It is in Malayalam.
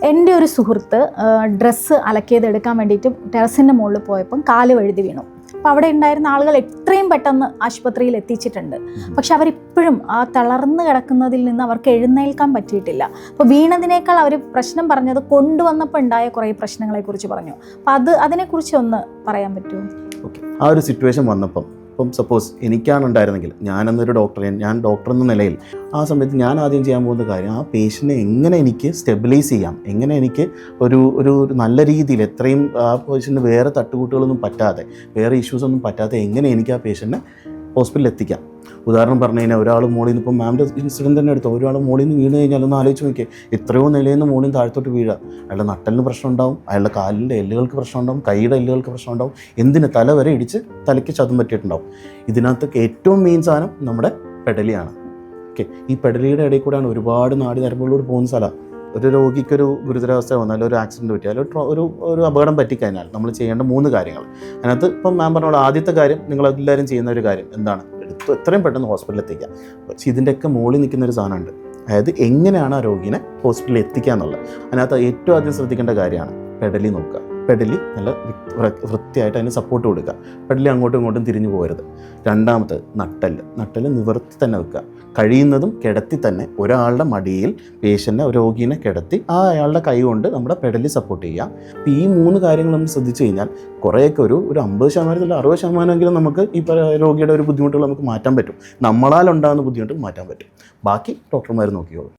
എൻ്റെ ഒരു സുഹൃത്ത് ഡ്രസ്സ് അലക്കിയതെടുക്കാൻ വേണ്ടിയിട്ട് ടെറസിൻ്റെ മുകളിൽ പോയപ്പം കാല് വഴുതി വീണു. അപ്പോൾ അവിടെ ഉണ്ടായിരുന്ന ആളുകൾ എത്രയും പെട്ടെന്ന് ആശുപത്രിയിൽ എത്തിച്ചിട്ടുണ്ട്. പക്ഷെ അവരിപ്പോഴും ആ തളർന്ന് കിടക്കുന്നതിൽ നിന്ന് അവർക്ക് എഴുന്നേൽക്കാൻ പറ്റിയിട്ടില്ല. അപ്പോൾ വീണതിനേക്കാൾ അവർ പ്രശ്നം പറഞ്ഞത് കൊണ്ടുവന്നപ്പോൾ ഉണ്ടായ കുറേ പ്രശ്നങ്ങളെക്കുറിച്ച് പറഞ്ഞു. അപ്പോൾ അതിനെക്കുറിച്ച് ഒന്ന് പറയാൻ പറ്റുമോ? ഓക്കെ, ആ ഒരു സിറ്റുവേഷൻ വന്നപ്പം ഇപ്പം സപ്പോസ് എനിക്കാണ് ഉണ്ടായിരുന്നെങ്കിൽ ഞാനെന്നൊരു ഞാൻ ഡോക്ടർ എന്ന നിലയിൽ ആ സമയത്ത് ഞാൻ ആദ്യം ചെയ്യാൻ പോകുന്ന കാര്യം ആ പേഷ്യൻറ്റിനെ എങ്ങനെ എനിക്ക് സ്റ്റെബിലൈസ് ചെയ്യാം, എങ്ങനെ എനിക്ക് ഒരു നല്ല രീതിയിൽ എത്രയും ആ പേഷ്യൻറ്റിന് വേറെ തട്ടുകൂട്ടുകളൊന്നും പറ്റാതെ വേറെ ഇഷ്യൂസൊന്നും പറ്റാതെ എങ്ങനെ എനിക്ക് ആ പേഷ്യൻറ്റിനെ ഹോസ്പിറ്റലിൽ എത്തിക്കാം. ഉദാഹരണം പറഞ്ഞു കഴിഞ്ഞാൽ ഒരാൾ മോളിൽ നിന്ന് ഇപ്പം മാമിൻ്റെ ഇൻസിഡൻറ്റ് തന്നെ എടുത്തോ, ഒരാൾ മോളിൽ നിന്ന് വീണ് കഴിഞ്ഞാൽ ഒന്ന് ആലോചിച്ച് നോക്കിയേ, എത്രയോ നിലയിൽ നിന്ന് മോളിൽ നിന്ന് താഴത്തോട്ട് വീഴുക. അയാളുടെ നട്ടലിന് പ്രശ്നം ഉണ്ടാവും, അയാളുടെ കാലിൻ്റെ എല്ലുകൾക്ക് പ്രശ്നം ഉണ്ടാവും, കൈയുടെ എല്ലുകൾക്ക് പ്രശ്നം ഉണ്ടാവും, എന്തിന് തല വരെ ഇടിച്ച് തലയ്ക്ക് ചതം പറ്റിയിട്ടുണ്ടാവും. ഇതിനകത്തൊക്കെ ഏറ്റവും മെയിൻ സാധനം നമ്മുടെ പെടലിയാണ്. ഓക്കെ, ഈ പെടലിയുടെ ഇടയിൽ കൂടെയാണ് ഒരുപാട് നാടി നരമ്പുകളോട് പോകുന്ന സ്ഥലം. ഒരു രോഗിക്കൊരു ഗുരുതരാവസ്ഥ വന്നാൽ ഒരു ആക്സിഡൻറ്റ് പറ്റിയാൽ ഒരു അപകടം പറ്റിക്കഴിഞ്ഞാൽ നമ്മൾ ചെയ്യേണ്ട 3 കാര്യങ്ങൾ. അതിനകത്ത് ഇപ്പം മാം പറഞ്ഞ ആദ്യത്തെ കാര്യം നിങ്ങളെല്ലാവരും ചെയ്യുന്ന ഒരു കാര്യം എന്താണ്, എത്രയും പെട്ടെന്ന് ഹോസ്പിറ്റലിൽ എത്തിക്കുക. പക്ഷേ ഇതിൻ്റെയൊക്കെ മുകളിൽ നിൽക്കുന്നൊരു സാധനമുണ്ട്, അതായത് എങ്ങനെയാണ് ആ രോഗിനെ ഹോസ്പിറ്റലിൽ എത്തിക്കുക എന്നുള്ളത്. അതിനകത്ത് ഏറ്റവും ആദ്യം ശ്രദ്ധിക്കേണ്ട കാര്യമാണ് പെടലി നോക്കുക. പെടലി നല്ല വൃത്തിയായിട്ട് അതിന് സപ്പോർട്ട് കൊടുക്കുക. പെടലി അങ്ങോട്ടും ഇങ്ങോട്ടും തിരിഞ്ഞു പോകരുത്. രണ്ടാമത് നട്ടല് നിവർത്തി തന്നെ വെക്കുക. കഴിയുന്നതും കിടത്തി തന്നെ ഒരാളുടെ മടിയിൽ പേഷ്യൻറ്റിനെ രോഗീനെ കിടത്തി അയാളുടെ കൈ കൊണ്ട് നമ്മുടെ പെടലി സപ്പോർട്ട് ചെയ്യുക. അപ്പോൾ ഈ 3 കാര്യങ്ങൾ നമ്മൾ ശ്രദ്ധിച്ചു കഴിഞ്ഞാൽ കുറേയൊക്കെ ഒരു 50% 60% നമുക്ക് ഈ രോഗിയുടെ ഒരു ബുദ്ധിമുട്ടുകൾ നമുക്ക് മാറ്റാൻ പറ്റും. നമ്മളാൽ ഉണ്ടാകുന്ന ബുദ്ധിമുട്ടുകൾ മാറ്റാൻ പറ്റും. ബാക്കി ഡോക്ടർമാർ നോക്കിയോളൂ.